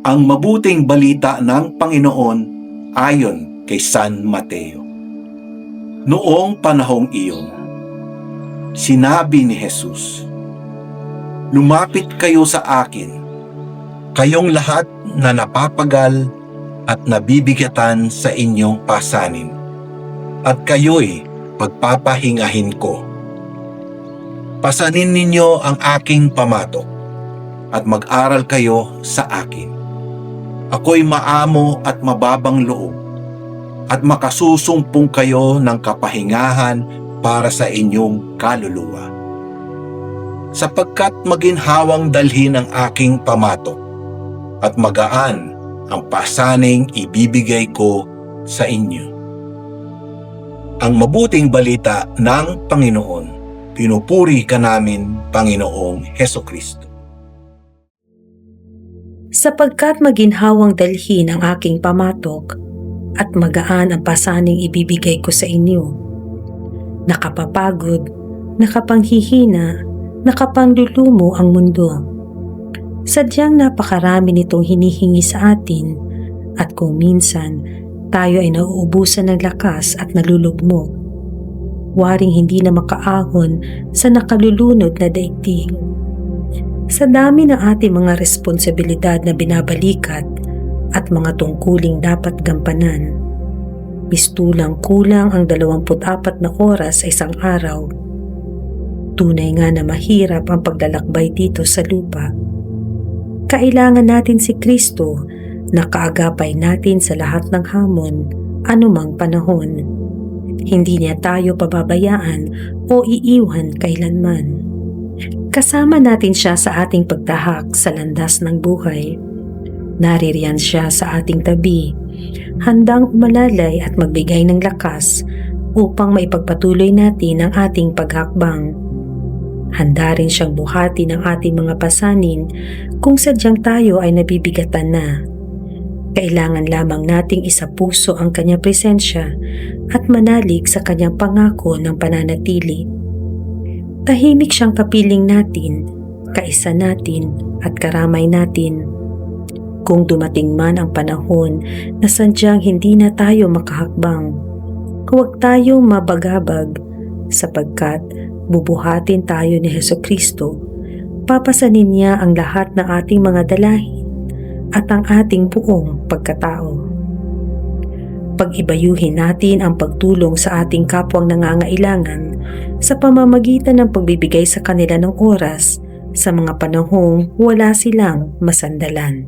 Ang mabuting balita ng Panginoon ayon kay San Mateo. Noong panahong iyon, sinabi ni Jesus, "Lumapit kayo sa akin, kayong lahat na napapagal at nabibigatan sa inyong pasanin, at kayo'y pagpapahingahin ko. Pasanin ninyo ang aking pamatok at mag-aral kayo sa akin. Ako'y maamo at mababang loob, at makasusumpong kayo ng kapahingahan para sa inyong kaluluwa. Sapagkat maginhawang dalhin ang aking pamatok, at magaan ang pasaning ibibigay ko sa inyo." Ang mabuting balita ng Panginoon. Pinupuri ka namin, Panginoong Hesukristo. Sapagkat maginhawang dalhin ang aking pamatok at magaan ang pasaning ibibigay ko sa inyo. Nakapapagod, nakapanghihina, nakapanlulumo ang mundo. Sadyang napakarami nitong hinihingi sa atin, at kung minsan tayo ay nauubusan ng lakas at nalulugmok, waring hindi na makaahon sa nakalulunod na daigdig. Sa dami ng ating mga responsibilidad na binabalikat at mga tungkuling dapat gampanan, mistulang kulang ang 24 na oras sa isang araw. Tunay nga na mahirap ang paglalakbay dito sa lupa. Kailangan natin si Kristo na kaagapay natin sa lahat ng hamon, anumang panahon. Hindi niya tayo pababayaan o iiwan kailanman. Kasama natin siya sa ating pagtahak sa landas ng buhay. Naririyan siya sa ating tabi, handang umalalay at magbigay ng lakas upang maipagpatuloy natin ang ating paghakbang. Handa rin siyang buhati ng ating mga pasanin kung sadyang tayo ay nabibigatan na. Kailangan lamang nating isapuso ang kanyang presensya at manalig sa kanyang pangako ng pananatili. Tahimik siyang kapiling natin, kaisa natin at karamay natin. Kung dumating man ang panahon na sadyang hindi na tayo makahakbang, huwag tayong mabagabag sapagkat bubuhatin tayo ni Hesukristo. Papasanin niya ang lahat ng ating mga dalahin at ang ating buong pagkatao. Pag-ibayuhin natin ang pagtulong sa ating kapwang nangangailangan sa pamamagitan ng pagbibigay sa kanila ng oras sa mga panahong wala silang masandalan.